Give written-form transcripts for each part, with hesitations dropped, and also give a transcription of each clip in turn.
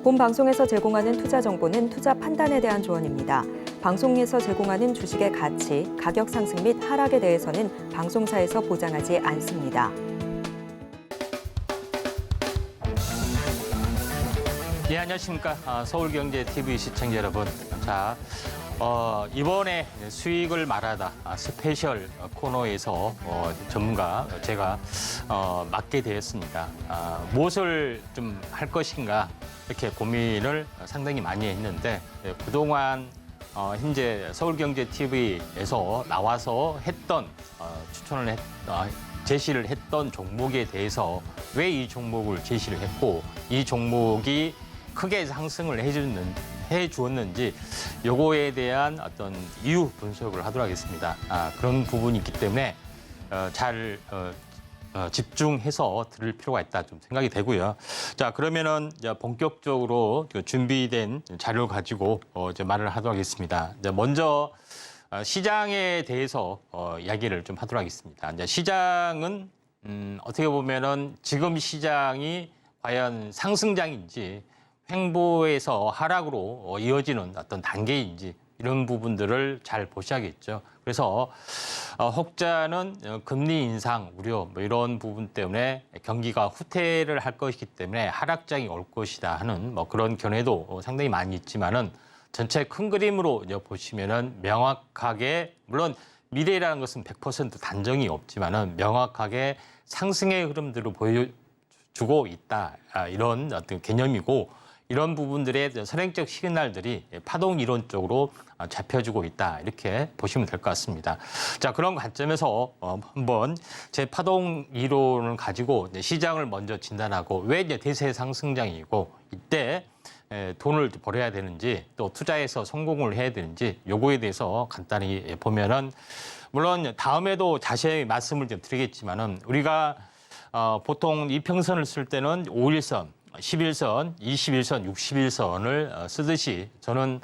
본 방송에서 제공하는 투자 정보는 투자 판단에 대한 조언입니다. 방송에서 제공하는 주식의 가치, 가격 상승 및 하락에 대해서는 방송사에서 보장하지 않습니다. 예, 안녕하십니까. 서울경제TV 시청자 여러분. 자, 이번에 수익을 말하다 스페셜 코너에서 전문가 제가 맡게 되었습니다. 무엇을 좀 할 것인가 이렇게 고민을 상당히 많이 했는데 그동안 현재 서울경제TV에서 나와서 했던 제시를 했던 종목에 대해서 왜 이 종목을 제시를 했고 이 종목이 크게 상승을 해주었는지 요거에 대한 어떤 이유 분석을 하도록 하겠습니다. 그런 부분이 있기 때문에 잘 집중해서 들을 필요가 있다 좀 생각이 되고요. 자, 그러면은 이제 본격적으로 준비된 자료를 가지고 이제 말을 하도록 하겠습니다. 이제 먼저 시장에 대해서 이야기를 좀 하도록 하겠습니다. 이제 시장은 어떻게 보면은 지금 시장이 과연 상승장인지 횡보에서 하락으로 이어지는 어떤 단계인지 이런 부분들을 잘 보셔야겠죠. 그래서 혹자는 금리 인상 우려 뭐 이런 부분 때문에 경기가 후퇴를 할 것이기 때문에 하락장이 올 것이다 하는 뭐 그런 견해도 상당히 많이 있지만은 전체 큰 그림으로 보시면은 명확하게 물론 미래라는 것은 100% 단정이 없지만은 명확하게 상승의 흐름들을 보여주고 있다 이런 어떤 개념이고. 이런 부분들의 선행적 시그널들이 파동 이론적으로 잡혀주고 있다. 이렇게 보시면 될 것 같습니다. 자, 그런 관점에서 한번 제 파동 이론을 가지고 시장을 먼저 진단하고 왜 이제 대세 상승장이고 이때 돈을 벌어야 되는지 또 투자해서 성공을 해야 되는지 요거에 대해서 간단히 보면은 물론 다음에도 자세히 말씀을 좀 드리겠지만은 우리가 보통 이평선을 쓸 때는 5일선 11선, 21선, 61선을 쓰듯이 저는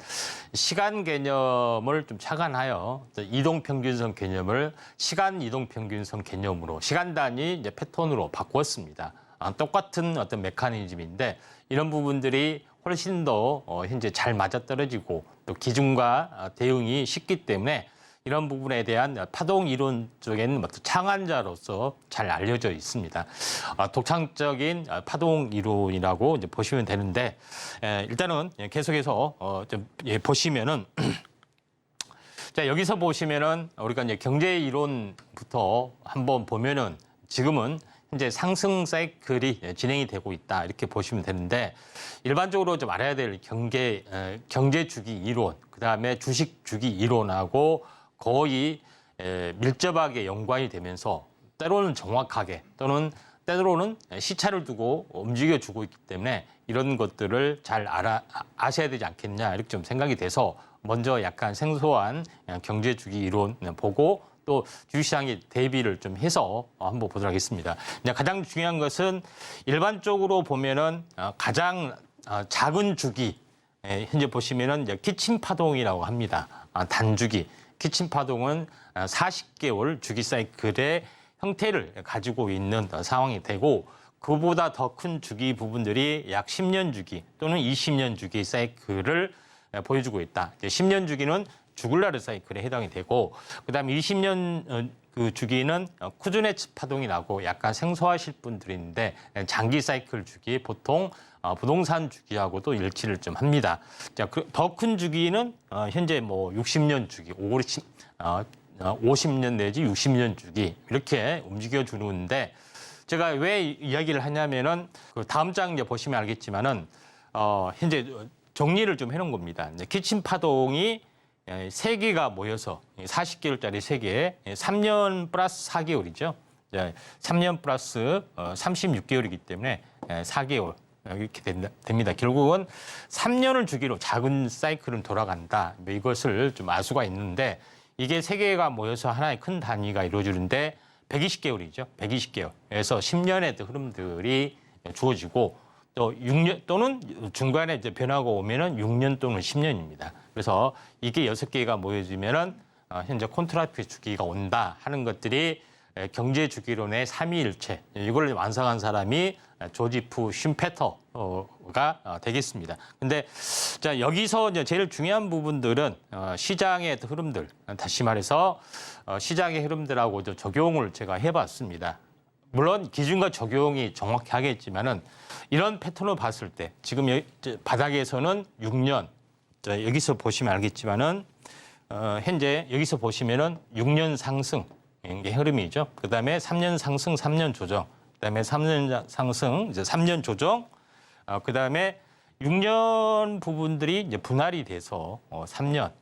시간 개념을 좀 착안하여 이동평균선 개념을 시간 이동평균선 개념으로 시간 단위 이제 패턴으로 바꿨습니다. 똑같은 어떤 메커니즘인데 이런 부분들이 훨씬 더 현재 잘 맞아떨어지고 또 기준과 대응이 쉽기 때문에 이런 부분에 대한 파동 이론적인 창안자로서 잘 알려져 있습니다. 독창적인 파동 이론이라고 이제 보시면 되는데 일단은 계속해서 좀 보시면은 자 여기서 보시면은 우리가 이제 경제 이론부터 한번 보면은 지금은 현재 상승 사이클이 진행이 되고 있다 이렇게 보시면 되는데 일반적으로 좀 알아야 될 경제 주기 이론 그다음에 주식 주기 이론하고 거의 밀접하게 연관이 되면서 때로는 정확하게 또는 때로는 시차를 두고 움직여주고 있기 때문에 이런 것들을 잘 아셔야 되지 않겠냐 이렇게 좀 생각이 돼서 먼저 약간 생소한 경제 주기 이론 보고 또 주식시장의 대비를 좀 해서 한번 보도록 하겠습니다. 가장 중요한 것은 일반적으로 보면은 가장 작은 주기 현재 보시면은 이제 키친 파동이라고 합니다. 단주기. 키친 파동은 40개월 주기 사이클의 형태를 가지고 있는 상황이 되고 그보다 더 큰 주기 부분들이 약 10년 주기 또는 20년 주기 사이클을 보여주고 있다. 10년 주기는 주글라르 사이클에 해당이 되고 그다음에 20년 그 주기는 쿠즈네츠 파동이 나고 약간 생소하실 분들이 있는데 장기 사이클 주기 보통 부동산 주기하고도 일치를 좀 합니다. 자, 더 큰 주기는 현재 뭐 60년 주기, 50년 내지 60년 주기 이렇게 움직여 주는데 제가 왜 이야기를 하냐면은 그 다음 장 이제 보시면 알겠지만은 현재 정리를 좀 해놓은 겁니다. 키친 파동이 3개가 모여서 40개월짜리 3개, 3년 플러스 4개월이죠. 3년 플러스 36개월이기 때문에 4개월. 이렇게 됩니다. 결국은 3년을 주기로 작은 사이클은 돌아간다. 이것을 좀 알 수가 있는데 이게 3개가 모여서 하나의 큰 단위가 이루어지는데 120개월이죠. 120개월. 그래서 10년의 흐름들이 주어지고 또 6년 또는 중간에 이제 변화가 오면은 6년 또는 10년입니다. 그래서 이게 6개가 모여지면은 현재 콘트라트 주기가 온다 하는 것들이 경제 주기론의 삼위일체 이걸 완성한 사람이 조지프 슌페터가 되겠습니다. 근데 자 여기서 이제 제일 중요한 부분들은 시장의 흐름들 다시 말해서 시장의 흐름들하고 적용을 제가 해봤습니다. 물론 기준과 적용이 정확히 하겠지만은 이런 패턴을 봤을 때 지금 바닥에서는 6년 여기서 보시면 알겠지만은 현재 여기서 보시면은 6년 상승 이게 흐름이죠. 그다음에 3년 상승, 3년 조정. 그다음에 3년 상승, 이제 3년 조정. 그다음에 6년 부분들이 이제 분할이 돼서 3년,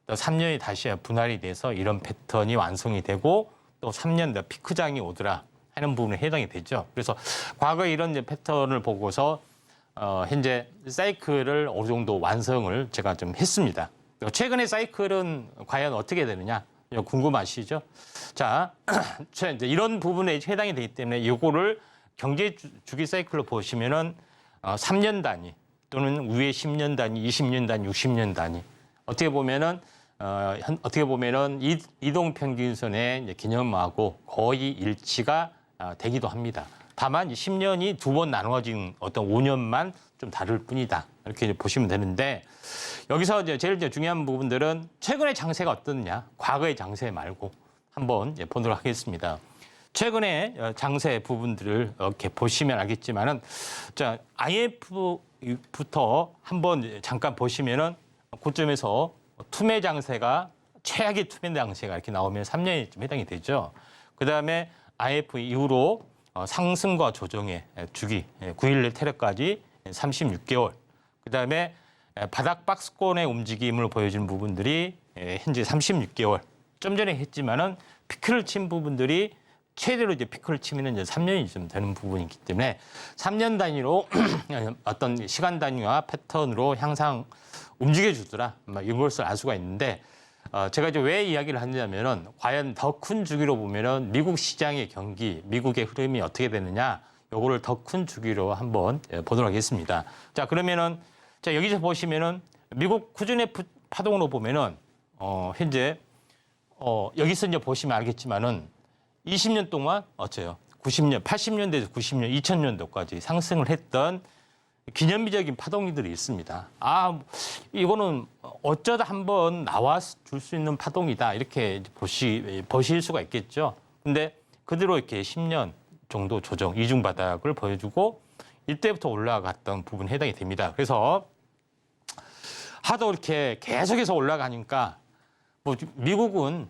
또 3년이 다시 분할이 돼서 이런 패턴이 완성이 되고 또 3년 더 피크장이 오더라 하는 부분에 해당이 되죠. 그래서 과거에 이런 이제 패턴을 보고서 현재 사이클을 어느 정도 완성을 제가 좀 했습니다. 최근의 사이클은 과연 어떻게 되느냐 궁금하시죠? 자, 이제 이런 부분에 해당이 되기 때문에 이거를 경제 주기 사이클로 보시면은 3년 단위 또는 위에 10년 단위, 20년 단위, 60년 단위 어떻게 보면은 이동 평균선의 개념하고 거의 일치가 되기도 합니다. 다만 10년이 두 번 나누어진 어떤 5년만 좀 다를 뿐이다. 이렇게 보시면 되는데 여기서 이제 제일 중요한 부분들은 최근의 장세가 어떻느냐, 과거의 장세 말고 한번 보도록 하겠습니다. 최근의 장세 부분들을 이렇게 보시면 알겠지만은 자 IMF부터 한번 잠깐 보시면은 고점에서 투매 장세가 최악의 투매 장세가 이렇게 나오면 3년이 좀 해당이 되죠. 그 다음에 IMF 이후로 상승과 조정의 주기 9.11 테러까지 36개월. 그 다음에 바닥 박스권의 움직임을 보여주는 부분들이 현재 36개월. 좀 전에 했지만은 피크를 친 부분들이 최대로 이제 피크를 치면은 이제 3년이 좀 되는 부분이기 때문에 3년 단위로 어떤 시간 단위와 패턴으로 향상 움직여 주더라. 이것을 알 수가 있는데 제가 이제 왜 이야기를 하냐면은 과연 더 큰 주기로 보면은 미국 시장의 경기, 미국의 흐름이 어떻게 되느냐, 요거를 더 큰 주기로 한번 보도록 하겠습니다. 자, 그러면은 자, 여기서 보시면은 미국 쿠즈네 파동으로 보면은 현재 여기서 이제 보시면 알겠지만은 20년 동안 어째요? 90년, 80년대에서 90년, 2000년도까지 상승을 했던 기념비적인 파동들이 있습니다. 이거는 어쩌다 한번 나와 줄 수 있는 파동이다. 이렇게 보실 수가 있겠죠. 근데 그대로 이렇게 10년 정도 조정, 이중 바닥을 보여주고 이때부터 올라갔던 부분에 해당이 됩니다. 그래서 하도 이렇게 계속해서 올라가니까 뭐 미국은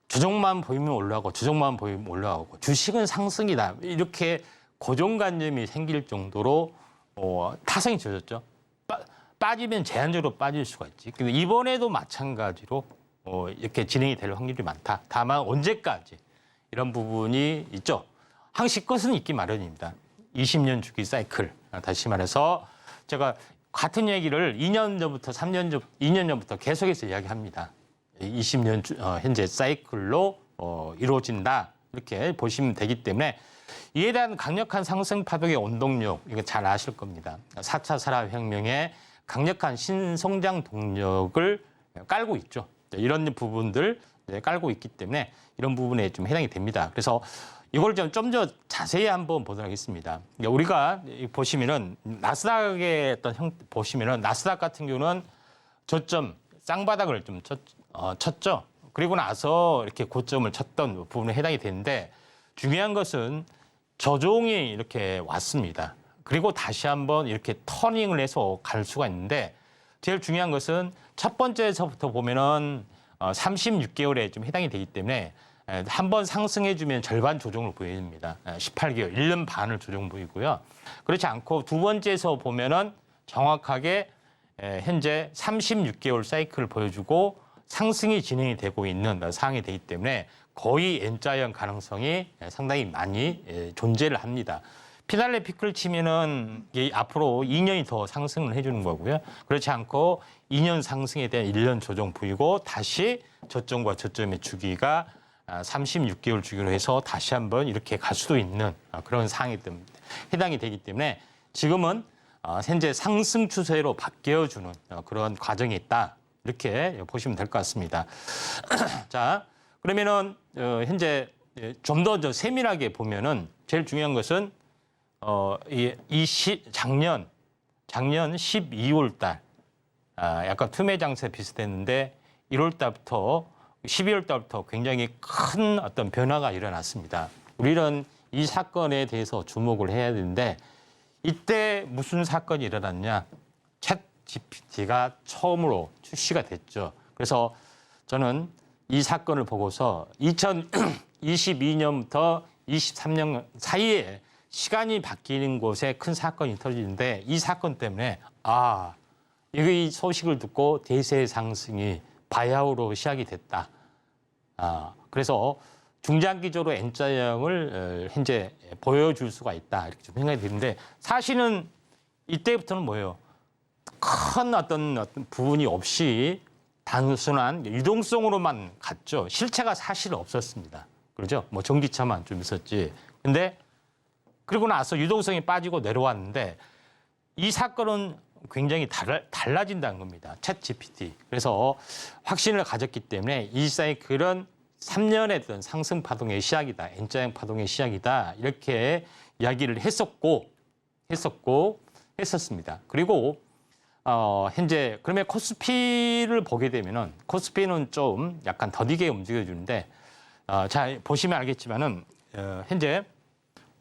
조정만 보이면 올라가고 조정만 보이면 올라가고 주식은 상승이다. 이렇게 고정관념이 생길 정도로 타성이 젖었죠. 빠지면 제한적으로 빠질 수가 있지. 근데 이번에도 마찬가지로 이렇게 진행이 될 확률이 많다. 다만 언제까지 이런 부분이 있죠. 항시 것은 있기 마련입니다. 20년 주기 사이클. 다시 말해서 제가 같은 얘기를 2년 전부터 2년 전부터 계속해서 이야기합니다. 20년 현재 사이클로 이루어진다. 이렇게 보시면 되기 때문에 이에 대한 강력한 상승 파동의 원동력, 이거 잘 아실 겁니다. 4차 산업혁명의 강력한 신성장 동력을 깔고 있죠. 이런 부분들 깔고 있기 때문에 이런 부분에 좀 해당이 됩니다. 그래서 이걸 좀 더 자세히 한번 보도록 하겠습니다. 우리가 보시면은 나스닥의 어떤 보시면은 나스닥 같은 경우는 저점 쌍바닥을 좀 쳤죠. 그리고 나서 이렇게 고점을 쳤던 부분에 해당이 되는데 중요한 것은 저종이 이렇게 왔습니다. 그리고 다시 한번 이렇게 터닝을 해서 갈 수가 있는데 제일 중요한 것은 첫 번째에서부터 보면은 36개월에 좀 해당이 되기 때문에 한번 상승해주면 절반 조정을 보여줍니다. 18개월, 1년 반을 조정 보이고요. 그렇지 않고 두 번째에서 보면은 정확하게 현재 36개월 사이클을 보여주고 상승이 진행이 되고 있는 상황이 되기 때문에 거의 N자형 가능성이 상당히 많이 존재를 합니다. 피날레 피크를 치면은 앞으로 2년이 더 상승을 해주는 거고요. 그렇지 않고 2년 상승에 대한 1년 조정 보이고 다시 저점과 저점의 주기가 36개월 주기로 해서 다시 한번 이렇게 갈 수도 있는 그런 상황이 해당이 되기 때문에 지금은 현재 상승 추세로 바뀌어주는 그런 과정이 있다. 이렇게 보시면 될 것 같습니다. 자, 그러면은 현재 좀 더 세밀하게 보면은 제일 중요한 것은 작년 12월 달 약간 투매 장세 비슷했는데 1월 달부터 12월 달부터 굉장히 큰 어떤 변화가 일어났습니다. 우리는 이 사건에 대해서 주목을 해야 되는데 이때 무슨 사건이 일어났냐? 챗 GPT가 처음으로 출시가 됐죠. 그래서 저는 이 사건을 보고서 2022년부터 23년 사이에 시간이 바뀌는 곳에 큰 사건이 터지는데 이 사건 때문에 이 소식을 듣고 대세 상승이 바야흐로 시작이 됐다. 그래서 중장기적으로 N자형을 현재 보여줄 수가 있다. 이렇게 좀 생각이 드는데 사실은 이때부터는 뭐예요? 큰 어떤 부분이 없이 단순한 유동성으로만 갔죠. 실체가 사실 없었습니다. 그렇죠? 뭐 전기차만 좀 있었지. 근데 그리고 나서 유동성이 빠지고 내려왔는데 이 사건은 굉장히 달라진다는 겁니다. 챗 GPT. 그래서 확신을 가졌기 때문에 이 사이클은 3년의 어떤 상승 파동의 시작이다. N자형 파동의 시작이다. 이렇게 이야기를 했었습니다. 그리고 현재 그러면 코스피를 보게 되면은 코스피는 좀 약간 더디게 움직여주는데 자 보시면 알겠지만은 현재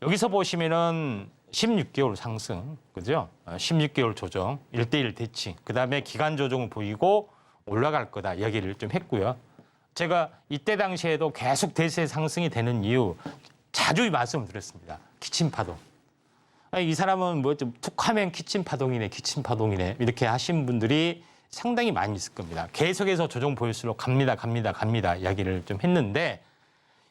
여기서 보시면은 16개월 상승, 그죠? 16개월 조정, 1대1 대칭, 그 다음에 기간 조정을 보이고 올라갈 거다 이야기를 좀 했고요. 제가 이때 당시에도 계속 대세 상승이 되는 이유 자주 말씀을 드렸습니다. 기침 파동. 이 사람은 뭐 좀 툭하면 기침 파동이네 이렇게 하신 분들이 상당히 많이 있을 겁니다. 계속해서 조정 보일수록 갑니다 이야기를 좀 했는데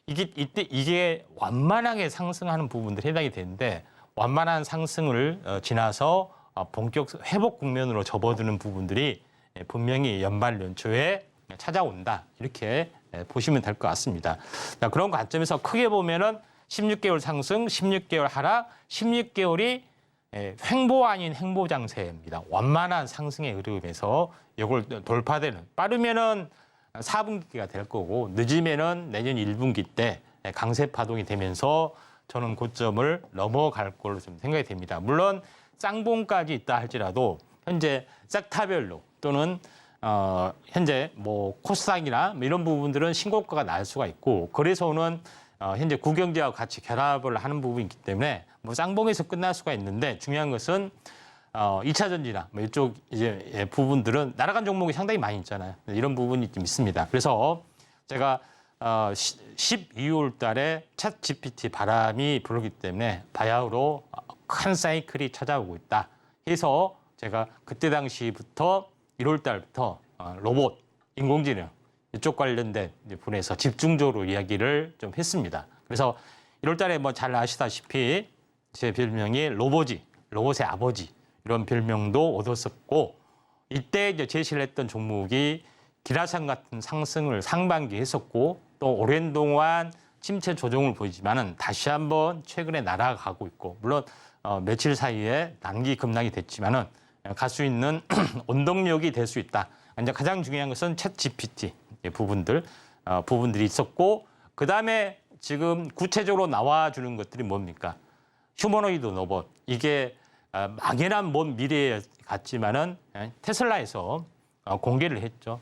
이게 완만하게 상승하는 부분들이 해당이 되는데 완만한 상승을 지나서 본격 회복 국면으로 접어드는 부분들이 분명히 연말 연초에 찾아온다 이렇게 보시면 될 것 같습니다. 그런 관점에서 크게 보면은 16개월 상승, 16개월 하락, 16개월이 횡보 아닌 행보 장세입니다. 완만한 상승의 흐름에서 이걸 돌파되는 빠르면은 4분기가 될 거고 늦으면은 내년 1분기 때 강세 파동이 되면서 저는 고점을 넘어갈 걸로 좀 생각이 됩니다. 물론 쌍봉까지 있다 할지라도 현재 섹터별로 또는 현재 뭐 코스닥이나 이런 부분들은 신고가가 날 수가 있고 거래소는 현재 국영지와 같이 결합을 하는 부분이 있기 때문에 뭐 쌍봉에서 끝날 수가 있는데 중요한 것은 2차 전지나 뭐 이쪽 이제 부분들은 날아간 종목이 상당히 많이 있잖아요. 이런 부분이 좀 있습니다. 그래서 제가 12월 달에 챗 GPT 바람이 불기 때문에 바야흐로 큰 사이클이 찾아오고 있다. 해서 제가 그때 당시부터 1월 달부터 로봇, 인공지능 이쪽 관련된 분에서 집중적으로 이야기를 좀 했습니다. 그래서 1월 달에 뭐 잘 아시다시피 제 별명이 로봇의 아버지 이런 별명도 얻었었고 이때 이제 제시를 했던 종목이 기라산 같은 상승을 상반기에 했었고 또 오랜 동안 침체 조정을 보이지만은 다시 한번 최근에 날아가고 있고 물론 며칠 사이에 단기 급락이 됐지만은 갈 수 있는 원동력이 될 수 있다. 이제 가장 중요한 것은 챗 GPT 부분들이 있었고 그 다음에 지금 구체적으로 나와주는 것들이 뭡니까? 휴머노이드 로봇 이게 막연한 먼 미래에 같지만은 테슬라에서 공개를 했죠.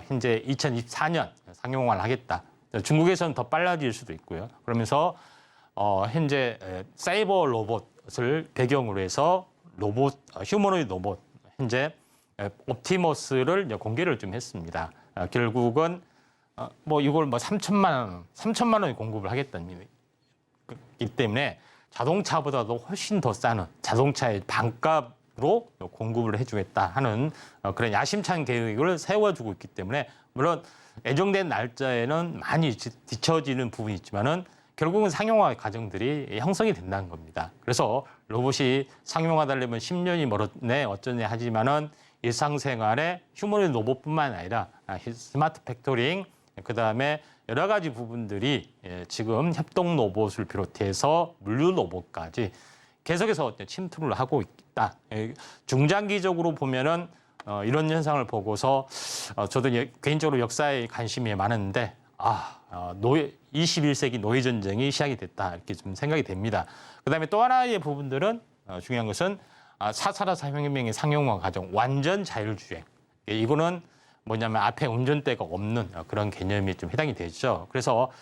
현재 2024년 상용화를 하겠다. 중국에서는 더 빨라질 수도 있고요. 그러면서 현재 사이버 로봇을 배경으로 해서 휴머노이드 로봇 현재 옵티머스를 공개를 좀 했습니다. 결국은 뭐 이걸 뭐 3천만 원에 공급을 하겠다는 이 때문에 자동차보다도 훨씬 더 싸는 자동차의 반값으로 공급을 해주겠다 하는 그런 야심찬 계획을 세워주고 있기 때문에 물론 예정된 날짜에는 많이 뒤처지는 부분이 있지만은 결국은 상용화 과정들이 형성이 된다는 겁니다. 그래서 로봇이 상용화되려면 10년이 멀었네 어쩌네 하지만은 일상생활에 휴머노이드 로봇뿐만 아니라 스마트 팩토링 그다음에 여러 가지 부분들이 지금 협동 로봇을 비롯해서 물류 로봇까지 계속해서 침투를 하고 있다. 중장기적으로 보면은 이런 현상을 보고서 저도 개인적으로 역사에 관심이 많은데 21세기 노예 전쟁이 시작이 됐다 이렇게 좀 생각이 됩니다. 그다음에 또 하나의 부분들은 중요한 것은 4.4 혁명의 상용화 과정, 완전 자율주행. 이거는 뭐냐면 앞에 운전대가 없는 그런 개념이 좀 해당이 되죠. 그래서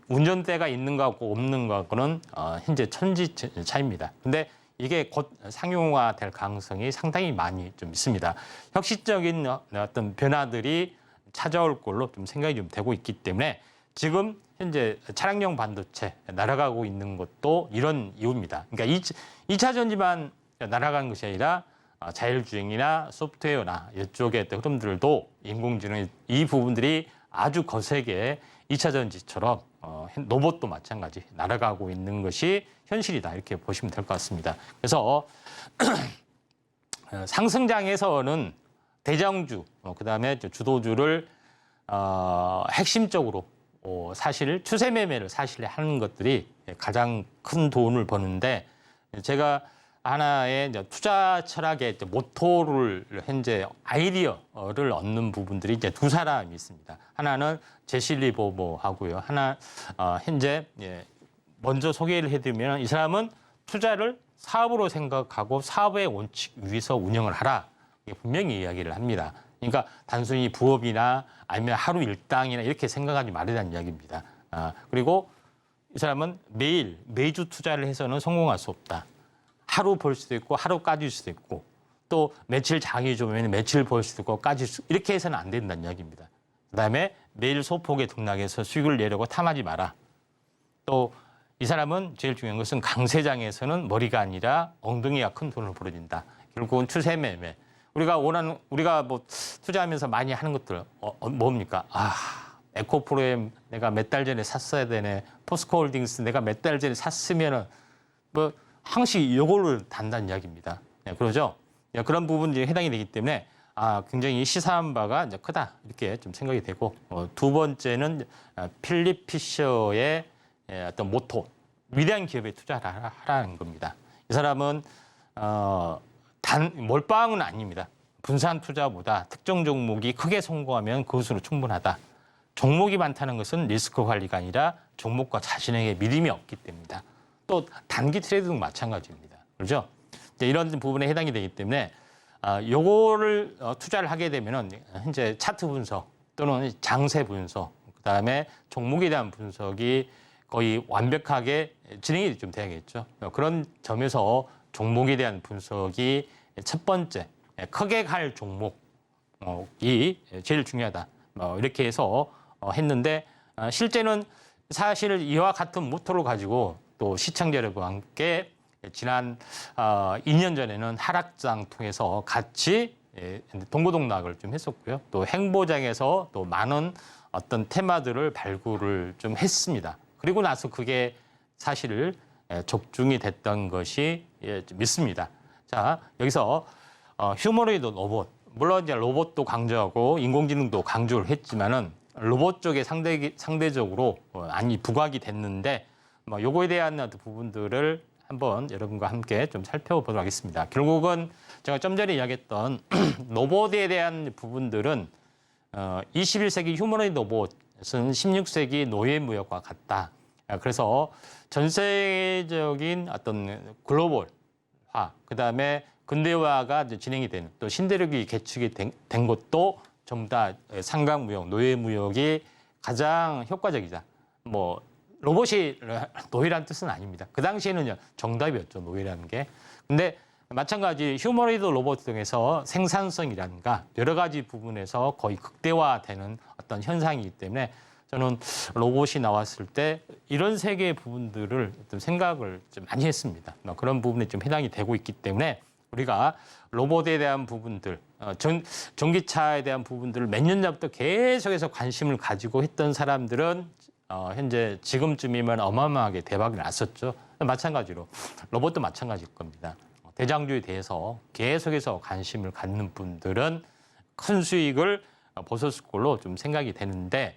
운전대가 있는 거하고 없는 거하고는 현재 천지 차이입니다. 근데 이게 곧 상용화 될 가능성이 상당히 많이 좀 있습니다. 혁신적인 어떤 변화들이 찾아올 걸로 좀 생각이 좀 되고 있기 때문에 지금 현재 차량용 반도체 날아가고 있는 것도 이런 이유입니다. 그러니까 2차 전지만 날아가는 것이 아니라 자율주행이나 소프트웨어나 이쪽의 흐름들도 인공지능 이 부분들이 아주 거세게 2차 전지처럼 로봇도 마찬가지 날아가고 있는 것이 현실이다 이렇게 보시면 될 것 같습니다. 그래서 상승장에서는 대장주 그다음에 주도주를 핵심적으로 사실 추세 매매를 사실 하는 것들이 가장 큰 돈을 버는데 제가 하나의 투자 철학의 모토를 현재 아이디어를 얻는 부분들이 이제 두 사람이 있습니다. 하나는 제시 리버모하고요. 하나 현재 먼저 소개를 해드리면 이 사람은 투자를 사업으로 생각하고 사업의 원칙 위에서 운영을 하라. 분명히 이야기를 합니다. 그러니까 단순히 부업이나 아니면 하루 일당이나 이렇게 생각하지 말라는 이야기입니다. 그리고 이 사람은 매주 투자를 해서는 성공할 수 없다. 하루 벌 수도 있고 하루 까질 수도 있고 또 며칠 장이 좋으면 며칠 벌 수도 있고 까질 수 이렇게 해서는 안 된다는 이야기입니다. 그다음에 매일 소폭에 등락해서 수익을 내려고 탐하지 마라. 또 이 사람은 제일 중요한 것은 강세장에서는 머리가 아니라 엉덩이가 큰 돈을 벌어진다. 결국은 추세 매매. 우리가 뭐 투자하면서 많이 하는 것들 뭡니까? 에코프로엠 내가 몇 달 전에 샀어야 되네. 포스코홀딩스 내가 몇 달 전에 샀으면은 뭐 항상 이거를 단다는 이야기입니다. 그러죠? 그런 부분들이 해당이 되기 때문에 굉장히 시사한 바가 이제 크다 이렇게 좀 생각이 되고 두 번째는 필립 피셔의 어떤 모토 위대한 기업에 투자하라는 겁니다. 이 사람은 몰빵은 아닙니다. 분산 투자보다 특정 종목이 크게 성공하면 그것으로 충분하다. 종목이 많다는 것은 리스크 관리가 아니라 종목과 자신에게 믿음이 없기 때문이다. 또 단기 트레이드도 마찬가지입니다. 그렇죠? 이런 부분에 해당이 되기 때문에 요거를 투자를 하게 되면은 현재 차트 분석 또는 장세 분석 그다음에 종목에 대한 분석이 거의 완벽하게 진행이 좀 돼야겠죠. 그런 점에서 종목에 대한 분석이 첫 번째 크게 갈 종목이 제일 중요하다. 이렇게 해서 했는데 실제는 사실 이와 같은 모토를 가지고 또 시청자 여러분과 함께 지난 2년 전에는 하락장 통해서 같이 동고동락을 좀 했었고요. 또 행보장에서 또 많은 어떤 테마들을 발굴을 좀 했습니다. 그리고 나서 그게 사실 적중이 됐던 것이 믿습니다. 자, 여기서 휴머노이드 로봇, 물론 이제 로봇도 강조하고 인공지능도 강조를 했지만은 로봇 쪽에 상대적으로 많이 부각이 됐는데 요거에 대한 부분들을 한번 여러분과 함께 좀 살펴보도록 하겠습니다. 결국은 제가 좀 전에 이야기했던 로봇에 대한 부분들은 21세기 휴머노이드 로봇은 16세기 노예 무역과 같다. 그래서 전 세계적인 어떤 글로벌화, 그다음에 근대화가 이제 진행이 되는 또 신대륙이 개축이 된 것도 전부 다 상강무역, 노예무역이 가장 효과적이다. 뭐 로봇이 노예라는 뜻은 아닙니다. 그 당시에는 정답이었죠, 노예라는 게. 근데 마찬가지 휴머노이드 로봇 등에서 생산성이라든가 여러 가지 부분에서 거의 극대화되는 어떤 현상이기 때문에 저는 로봇이 나왔을 때 이런 세계의 부분들을 좀 생각을 좀 많이 했습니다. 그런 부분에 좀 해당이 되고 있기 때문에 우리가 로봇에 대한 부분들, 전기차에 대한 부분들을 몇 년 전부터 계속해서 관심을 가지고 했던 사람들은 현재 지금쯤이면 어마어마하게 대박이 났었죠. 마찬가지로 로봇도 마찬가지일 겁니다. 대장주에 대해서 계속해서 관심을 갖는 분들은 큰 수익을 보셨을 걸로 좀 생각이 되는데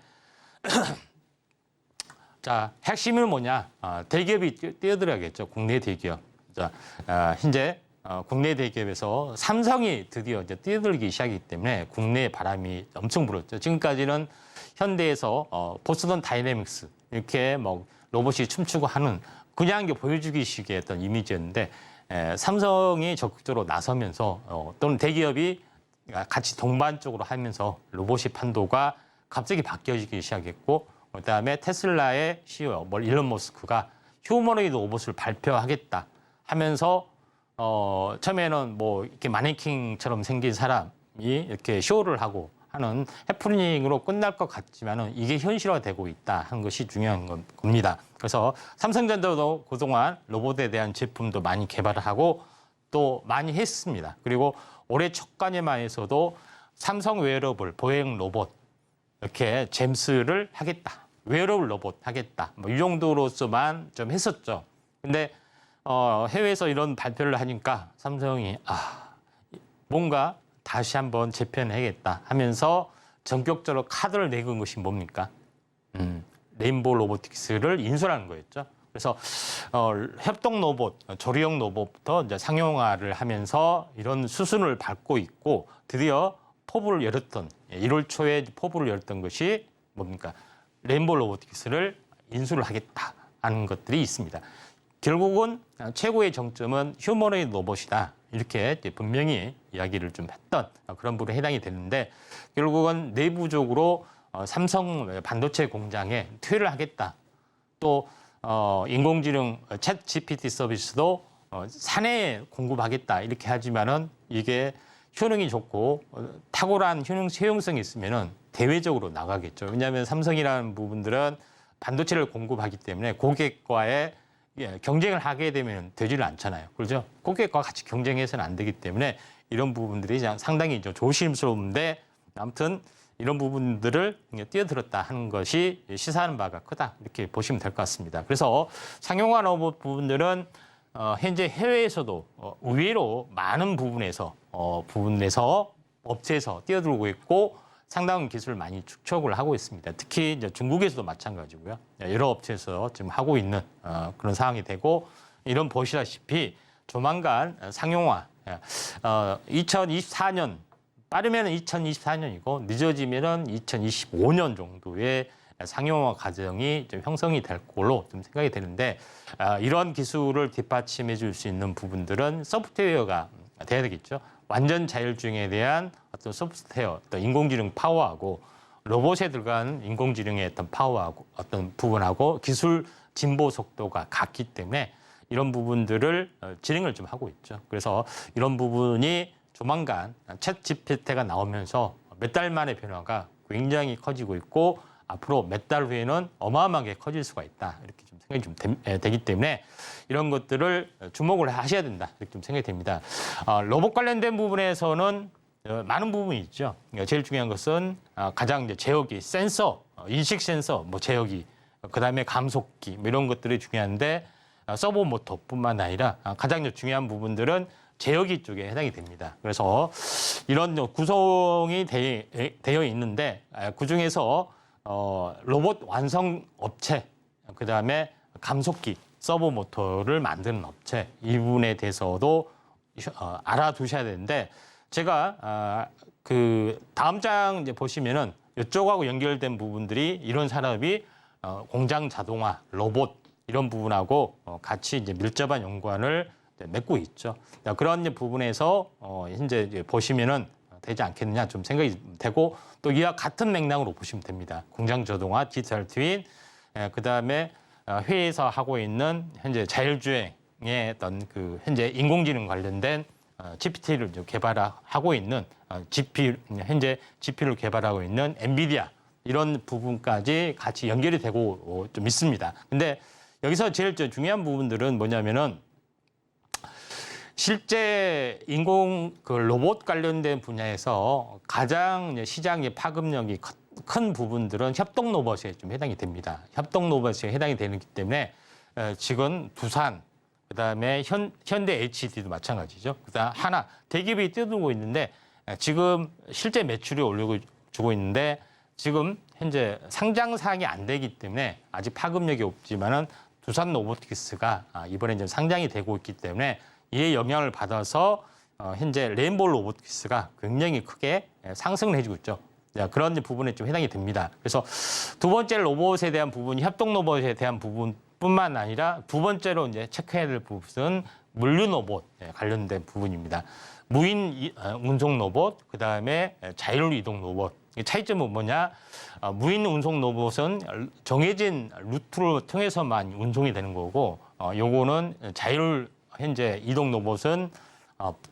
자, 핵심은 뭐냐? 대기업이 뛰어들어야겠죠. 국내 대기업. 자, 현재 국내 대기업에서 삼성이 드디어 이제 뛰어들기 시작이기 때문에 국내에 바람이 엄청 불었죠. 지금까지는 현대에서 보스턴 다이내믹스 이렇게 뭐 로봇이 춤추고 하는 그냥 이게 보여주기식의 어떤 이미지였는데 삼성이 적극적으로 나서면서 또는 대기업이 같이 동반적으로 하면서 로봇의 판도가 갑자기 바뀌어지기 시작했고 그다음에 테슬라의 CEO 일론 머스크가 휴머노이드 로봇을 발표하겠다 하면서 처음에는 뭐 이렇게 마네킹처럼 생긴 사람이 이렇게 쇼를 하고 하는 해프닝으로 끝날 것 같지만은 이게 현실화되고 있다 하는 것이 중요한 겁니다. 그래서 삼성전자도 그동안 로봇에 대한 제품도 많이 개발을 하고 또 많이 했습니다. 그리고 올해 첫간에만해서도 삼성 웨어러블 보행 로봇 이렇게 잼스를 하겠다. 웨어러블 로봇 하겠다. 뭐 이 정도로서만 좀 했었죠. 근데 해외에서 이런 발표를 하니까 삼성이 뭔가 다시 한번 재편해야겠다 하면서 전격적으로 카드를 내건 것이 뭡니까? 레인보우 로보틱스를 인수하는 거였죠. 그래서 협동 로봇, 조리용 로봇부터 이제 상용화를 하면서 이런 수순을 밟고 있고 드디어 포부를 열었던 1월 초에 포부를 열었던 것이 뭡니까? 레인보우 로보틱스를 인수를 하겠다 하는 것들이 있습니다. 결국은 최고의 정점은 휴머노이드 로봇이다. 이렇게 분명히 이야기를 좀 했던 그런 부분에 해당이 되는데 결국은 내부적으로 삼성 반도체 공장에 투여를 하겠다. 또 인공지능 챗 GPT 서비스도 사내에 공급하겠다. 이렇게 하지만은 이게 효능이 좋고 탁월한 효용성이 있으면은 대외적으로 나가겠죠. 왜냐하면 삼성이라는 부분들은 반도체를 공급하기 때문에 고객과의 경쟁을 하게 되면 되지를 않잖아요. 그렇죠? 고객과 같이 경쟁해서는 안 되기 때문에 이런 부분들이 상당히 조심스러운데 아무튼 이런 부분들을 뛰어들었다 하는 것이 시사하는 바가 크다. 이렇게 보시면 될 것 같습니다. 그래서 상용화 로봇 부분들은 현재 해외에서도 의외로 많은 부분에서 업체에서 뛰어들고 있고 상당한 기술을 많이 축적을 하고 있습니다. 특히 이제 중국에서도 마찬가지고요. 여러 업체에서 지금 하고 있는 그런 상황이 되고 이런 보시다시피 조만간 상용화 2024년 빠르면 2024년이고 늦어지면은 2025년 정도의 상용화 과정이 좀 형성이 될 걸로 좀 생각이 되는데 이런 기술을 뒷받침해 줄 수 있는 부분들은 소프트웨어가 돼야 되겠죠. 완전 자율주행에 대한 어떤 소프트웨어, 어떤 인공지능 파워하고 로봇에 들어간 인공지능의 어떤 파워하고 어떤 부분하고 기술 진보 속도가 같기 때문에 이런 부분들을 진행을 좀 하고 있죠. 그래서 이런 부분이 조만간 챗 GPT가 나오면서 몇 달 만의 변화가 굉장히 커지고 있고 앞으로 몇 달 후에는 어마어마하게 커질 수가 있다. 이렇게 좀 생각이 좀 되기 때문에 이런 것들을 주목을 하셔야 된다. 이렇게 좀 생각이 됩니다. 로봇 관련된 부분에서는 많은 부분이 있죠. 제일 중요한 것은 가장 이제 제어기, 센서, 인식 센서, 뭐 제어기, 그다음에 감속기 뭐 이런 것들이 중요한데 서버 모터뿐만 아니라 가장 중요한 부분들은 제어기 쪽에 해당이 됩니다. 그래서 이런 구성이 되어 있는데 그중에서 로봇 완성 업체, 그다음에 감속기, 서버 모터를 만드는 업체 이 부분에 대해서도 알아두셔야 되는데 제가 그 다음 장 이제 보시면은 이쪽하고 연결된 부분들이 이런 산업이 공장 자동화, 로봇 이런 부분하고 같이 이제 밀접한 연관을 맺고 있죠. 그런 부분에서 현재 이제 보시면은 되지 않겠느냐 좀 생각이 되고 또 이와 같은 맥락으로 보시면 됩니다. 공장 자동화, 디지털 트윈, 그다음에 회의에서 하고 있는 현재 자율주행의 어떤 그 현재 인공지능 관련된 GPT를 개발하고 있는 현재 GPU를 개발하고 있는 엔비디아 이런 부분까지 같이 연결이 되고 좀 있습니다. 근데 여기서 제일 중요한 부분들은 뭐냐면은 실제 로봇 관련된 분야에서 가장 시장의 파급력이 큰 부분들은 협동 로봇에 좀 해당이 됩니다. 협동 로봇에 해당이 되기 때문에 지금 두산, 그다음에 현대 HD도 마찬가지죠. 그다음 하나 대기업이 뛰어들고 있는데 지금 실제 매출이 올려주고 있는데 지금 현재 상장 사항이 안 되기 때문에 아직 파급력이 없지만은 두산 로보틱스가 이번에 좀 상장이 되고 있기 때문에 이에 영향을 받아서 현재 레인보우 로보틱스가 굉장히 크게 상승을 해주고 있죠. 그런 부분에 좀 해당이 됩니다. 그래서 두 번째 로봇에 대한 부분이 협동 로봇에 대한 부분뿐만 아니라 두 번째로 이제 체크해야 될 부분은 물류 로봇 관련된 부분입니다. 무인 운송 로봇, 그 다음에 자율 이동 로봇. 차이점은 뭐냐? 무인 운송 로봇은 정해진 루트를 통해서만 운송이 되는 거고, 요거는 자율 현재 이동 로봇은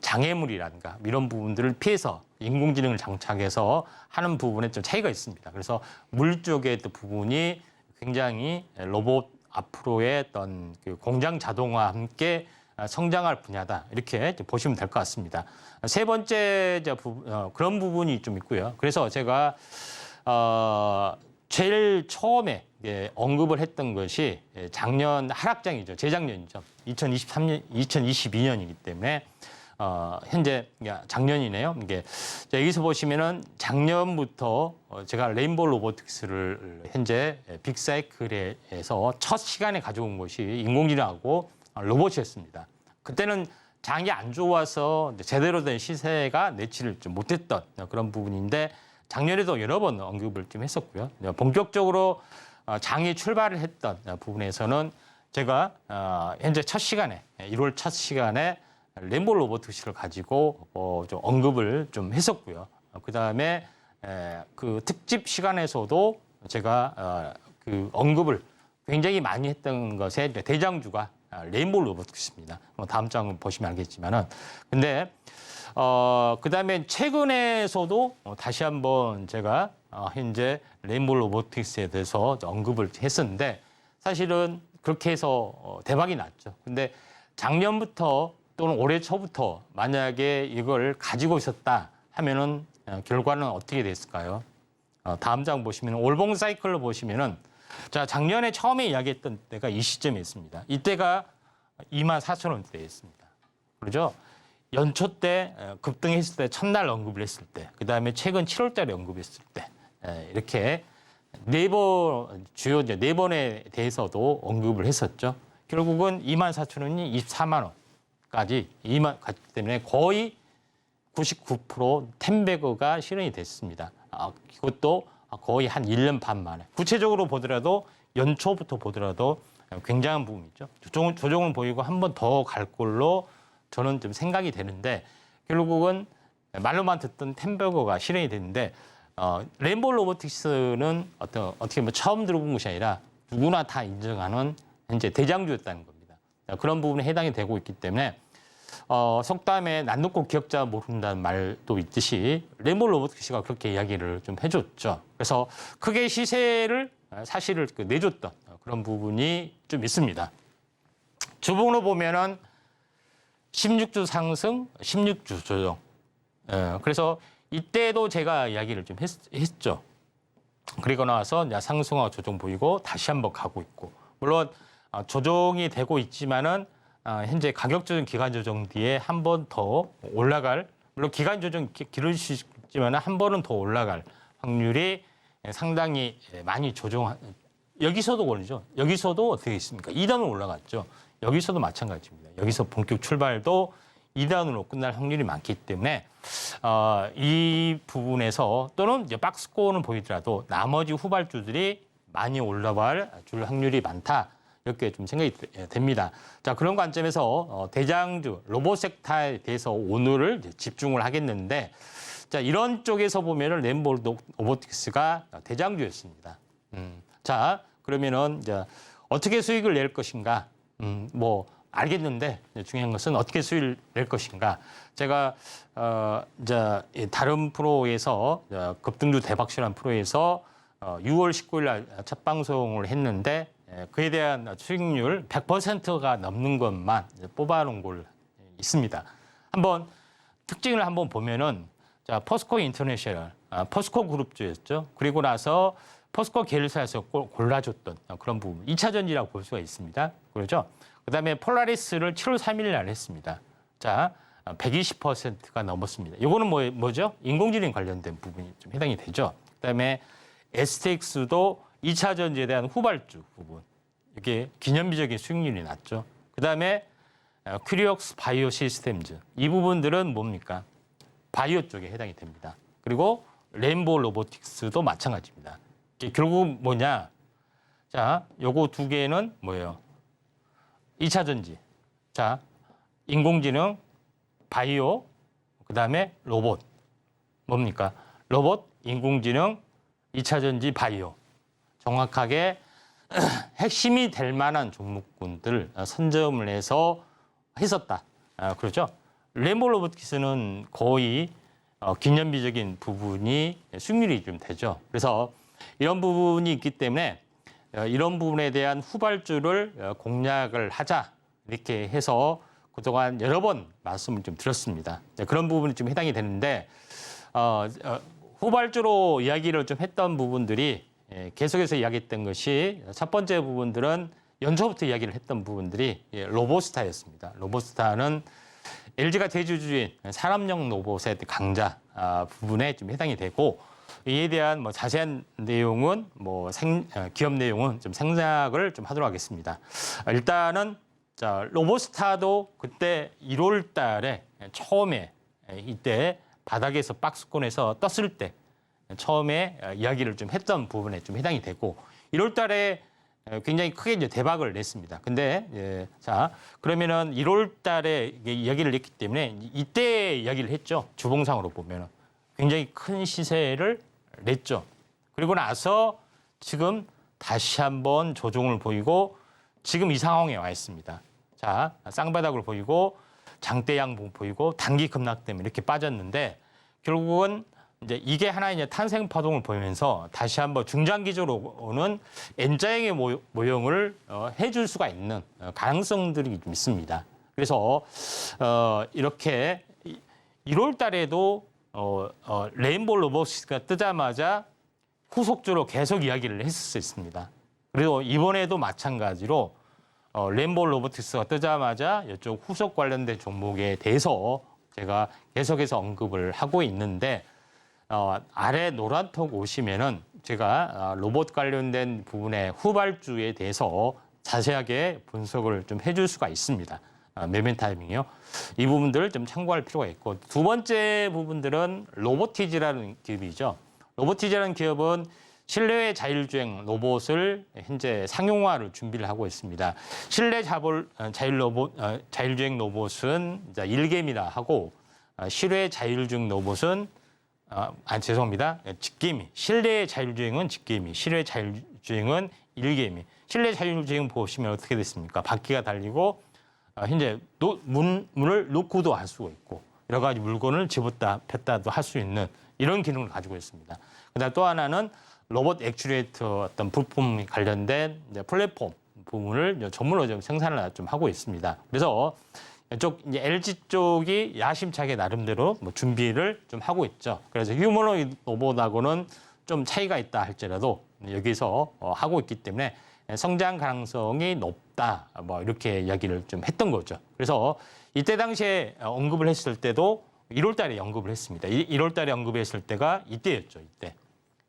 장애물이라든가 이런 부분들을 피해서 인공지능을 장착해서 하는 부분에 좀 차이가 있습니다. 그래서 물 쪽의 부분이 굉장히 로봇 앞으로의 어떤 그 공장 자동화와 함께 성장할 분야다. 이렇게 보시면 될 것 같습니다. 세 번째 그런 부분이 좀 있고요. 그래서 제가 제일 처음에 언급을 했던 것이 작년 하락장이죠. 재작년이죠. 2022년이기 때문에 현재 작년이네요. 이게 여기서 보시면은 작년부터 제가 레인보우 로보틱스를 현재 빅사이클에서 첫 시간에 가져온 것이 인공지능하고 로봇이었습니다. 그때는 장이 안 좋아서 제대로 된 시세가 내치를 좀 못했던 그런 부분인데 작년에도 여러 번 언급을 좀 했었고요. 본격적으로 장이 출발을 했던 부분에서는 제가 현재 첫 시간에 1월 첫 시간에 레인보우 로보틱스를 가지고 좀 언급을 좀 했었고요. 그 다음에 그 특집 시간에서도 제가 그 언급을 굉장히 많이 했던 것의 대장주가 레인보우 로보틱스입니다. 다음 장 보시면 알겠지만은 근데 그 다음에 최근에서도 다시 한번 제가 현재 레인보우 로보틱스에 대해서 언급을 했었는데 사실은 그렇게 해서 대박이 났죠. 근데 작년부터 또는 올해 초부터 만약에 이걸 가지고 있었다 하면은 결과는 어떻게 됐을까요? 다음 장 보시면 올봉 사이클로 보시면은 자 작년에 처음에 이야기했던 때가 이 시점에 있습니다. 이때가 24,000원대였습니다. 그렇죠? 연초 때 급등했을 때 첫날 언급을 했을 때, 그 다음에 최근 7월달에 언급했을 때 이렇게 주요 네 번에 대해서도 언급을 했었죠. 결국은 24,000원이 24만 원까지 갔기 때문에 거의 99% 텐베거가 실현이 됐습니다. 이것도 거의 한 1년 반 만에. 구체적으로 보더라도 연초부터 보더라도 굉장한 부분이죠. 조정을 보이고 한 번 더 갈 걸로 저는 좀 생각이 되는데 결국은 말로만 듣던 텐베거가 실현이 됐는데 레인보우 로보틱스는 어떻게 보면 처음 들어본 것이 아니라 누구나 다 인정하는 현재 대장주였다는 겁니다. 그런 부분에 해당이 되고 있기 때문에 속담에 난 놓고 기억자 모른다는 말도 있듯이 레인보우 로보틱스가 그렇게 이야기를 좀 해줬죠. 그래서 크게 시세를 사실을 내줬던 그런 부분이 좀 있습니다. 주봉으로 보면은 16주 상승, 16주 조정. 그래서 이때도 제가 이야기를 좀 했죠. 그리고 나서 상승과 조정 보이고 다시 한번 가고 있고. 물론 조정이 되고 있지만은 현재 가격 조정, 기간 조정 뒤에 한 번 더 올라갈, 물론 기간 조정 길을 수 있지만 한 번은 더 올라갈 확률이 상당히 많이 여기서도 걸리죠. 여기서도 어떻게 있습니까? 2단으로 올라갔죠. 여기서도 마찬가지입니다. 여기서 본격 출발도 2단으로 끝날 확률이 많기 때문에 이 부분에서 또는 이제 박스코어는 보이더라도 나머지 후발주들이 많이 올라갈 줄 확률이 많다. 이렇게 좀 생각이 됩니다. 자, 그런 관점에서 대장주 로봇 섹터에 대해서 오늘을 집중을 하겠는데 자, 이런 쪽에서 보면은 레인보우 로보틱스가 대장주였습니다. 자, 그러면은 이제 어떻게 수익을 낼 것인가? 뭐 알겠는데 중요한 것은 어떻게 수익을 낼 것인가? 제가 이제 다른 프로에서 급등주 대박시라는 프로에서 6월 19일 날 첫 방송을 했는데 그에 대한 수익률 100%가 넘는 것만 뽑아놓은 걸 있습니다. 한번 특징을 한번 보면은 자, 포스코 인터내셔널, 포스코 그룹주였죠. 그리고 나서 포스코 계열사에서 골라줬던 그런 부분, 2차 전지라고 볼 수가 있습니다. 그렇죠? 그다음에 폴라리스를 7월 3일 날 했습니다. 자, 120%가 넘었습니다. 이거는 뭐죠? 인공지능 관련된 부분이 좀 해당이 되죠. 그다음에 STX도 2차 전지에 대한 후발주 부분. 이게 기념비적인 수익률이 났죠. 그다음에 큐리옥스 바이오 시스템즈 이 부분들은 뭡니까? 바이오 쪽에 해당이 됩니다. 그리고 레인보우 로보틱스도 마찬가지입니다. 이게 결국 뭐냐? 자, 요거 두 개는 뭐예요? 2차 전지. 자, 인공지능, 바이오, 그다음에 로봇. 뭡니까? 로봇, 인공지능, 2차 전지, 바이오. 정확하게 핵심이 될 만한 종목군들 선점을 해서 했었다. 그렇죠? 레인보우 로보틱스는 거의 기념비적인 부분이 수익률이 좀 되죠. 그래서 이런 부분이 있기 때문에 이런 부분에 대한 후발주를 공략을 하자 이렇게 해서 그동안 여러 번 말씀을 좀 드렸습니다. 그런 부분이 좀 해당이 되는데 후발주로 이야기를 좀 했던 부분들이 계속해서 이야기했던 것이 첫 번째 부분들은 연초부터 이야기를 했던 부분들이 로보스타였습니다. 로보스타는 LG가 대주주인 산업용 로봇의 강자 부분에 좀 해당이 되고 이에 대한 뭐 자세한 내용은 기업 내용은 좀 생략을 좀 하도록 하겠습니다. 일단은 자, 로보스타도 그때 1월 달에 처음에 이때 바닥에서 박스권에서 떴을 때 처음에 이야기를 좀 했던 부분에 좀 해당이 되고 1월 달에 굉장히 크게 이제 대박을 냈습니다. 근데 자, 그러면은 1월 달에 이야기를 했기 때문에 이때 이야기를 했죠. 주봉상으로 보면은 굉장히 큰 시세를 냈죠. 그리고 나서 지금 다시 한번 조정을 보이고 지금 이 상황에 와 있습니다. 자, 쌍바닥을 보이고 장대 양봉 보이고 단기 급락 때문에 이렇게 빠졌는데 결국은 이제 이게 하나의 이제 탄생 파동을 보이면서 다시 한번 중장기적으로 오는 N자형의 모형을 해줄 수가 있는 가능성들이 좀 있습니다. 그래서 이렇게 1월 달에도 레인보우 로보틱스가 뜨자마자 후속주로 계속 이야기를 했었습니다. 그리고 이번에도 마찬가지로 레인보우 로보틱스가 뜨자마자 이쪽 후속 관련된 종목에 대해서 제가 계속해서 언급을 하고 있는데 아래 노란톡 오시면은 제가 로봇 관련된 부분의 후발주에 대해서 자세하게 분석을 좀 해줄 수가 있습니다. 매매 타이밍이요. 이 부분들을 좀 참고할 필요가 있고 두 번째 부분들은 로보티즈라는 기업이죠. 로보티즈라는 기업은 실내 자율주행 로봇을 현재 상용화를 준비를 하고 있습니다. 실내 자율주행 로봇은 일개미라 하고 실외 자율주행 로봇은 죄송합니다. 직개미. 실내 자율주행은 직개미, 실외 자율주행은 일개미. 실내 자율주행 보시면 어떻게 됐습니까? 바퀴가 달리고 현재 문을 놓고도 할 수가 있고 여러 가지 물건을 집었다 폈다도 할 수 있는 이런 기능을 가지고 있습니다. 그다음 또 하나는 로봇 액추에이터 어떤 부품 관련된 플랫폼 부분을 전문으로 좀 생산을 좀 하고 있습니다. 그래서 이쪽 이제 LG 쪽이 야심차게 나름대로 준비를 좀 하고 있죠. 그래서 휴머노이드 로봇하고는 좀 차이가 있다 할지라도 여기서 하고 있기 때문에 성장 가능성이 높다. 이렇게 이야기를 좀 했던 거죠. 그래서 이때 당시에 언급을 했을 때도 1월 달에 언급을 했습니다. 1월 달에 언급했을 때가 이때였죠. 이때.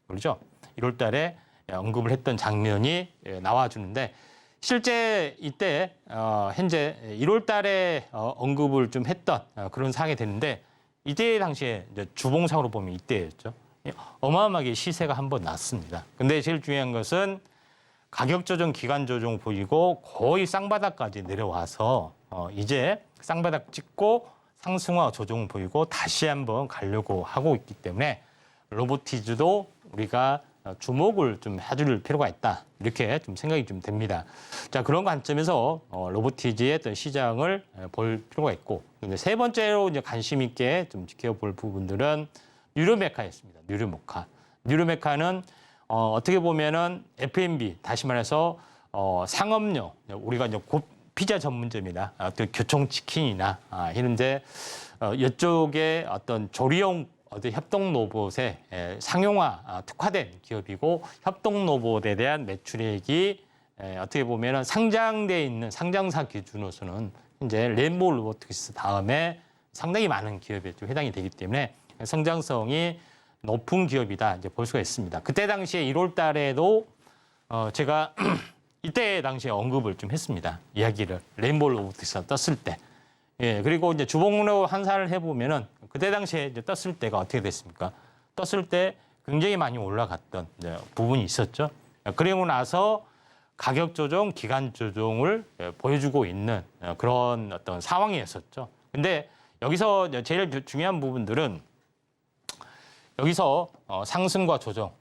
그렇죠? 1월 달에 언급을 했던 장면이 나와주는데 실제 이때 현재 1월 달에 언급을 좀 했던 그런 상황이 됐는데 이때 당시에 이제 주봉상으로 보면 이때였죠. 어마어마하게 시세가 한번 났습니다. 근데 제일 중요한 것은 가격 조정, 기간 조정 보이고 거의 쌍바닥까지 내려와서 이제 쌍바닥 찍고 상승화 조정 보이고 다시 한번 가려고 하고 있기 때문에 로보티즈도 우리가 주목을 좀 해줄 필요가 있다. 이렇게 좀 생각이 좀 됩니다. 자, 그런 관점에서 로보티즈의 어떤 시장을 볼 필요가 있고, 근데 세 번째로 이제 관심 있게 좀 지켜볼 부분들은 뉴로메카였습니다. 뉴로메카. 뉴로메카는 어떻게 보면은 F&B, 다시 말해서 상업용, 우리가 이제 피자 전문점이나 또 교촌치킨이나 이런데 이쪽에 어떤 조리용 어떤 협동 로봇의 상용화 특화된 기업이고 협동 로봇에 대한 매출액이 어떻게 보면 상장돼 있는 상장사 기준으로서는 이제 레인보우 로보틱스 다음에 상당히 많은 기업에 좀 해당이 되기 때문에 성장성이 높은 기업이다 이제 볼 수가 있습니다. 그때 당시에 1월 달에도 제가 이때 당시에 언급을 좀 했습니다. 이야기를 레인보우 로보틱스가 떴을 때. 예, 그리고 이제 주봉으로 환산을 해보면은 그때 당시에 이제 떴을 때가 어떻게 됐습니까? 떴을 때 굉장히 많이 올라갔던 이제 부분이 있었죠. 그리고 나서 가격 조정, 기간 조정을 보여주고 있는 그런 어떤 상황이었었죠. 근데 여기서 제일 중요한 부분들은 여기서 상승과 조정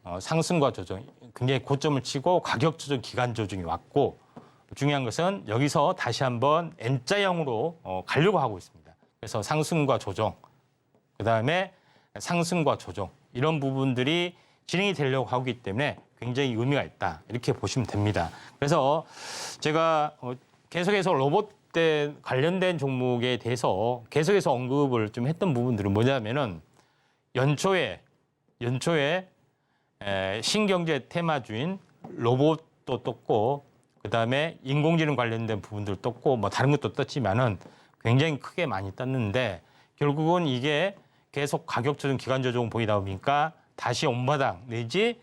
굉장히 고점을 치고 가격 조정, 기간 조정이 왔고 중요한 것은 여기서 다시 한번 N자형으로 가려고 하고 있습니다. 그래서 상승과 조정, 그다음에 상승과 조정 이런 부분들이 진행이 되려고 하기 때문에 굉장히 의미가 있다. 이렇게 보시면 됩니다. 그래서 제가 계속해서 로봇 관련된 종목에 대해서 계속해서 언급을 좀 했던 부분들은 뭐냐면은 연초에 신경제 테마주인 로봇도 떴고 그다음에 인공지능 관련된 부분들 떴고 뭐 다른 것도 떴지만은 굉장히 크게 많이 떴는데 결국은 이게 계속 가격 조정, 기간 조정 보이다 보니까 다시 온바닥 내지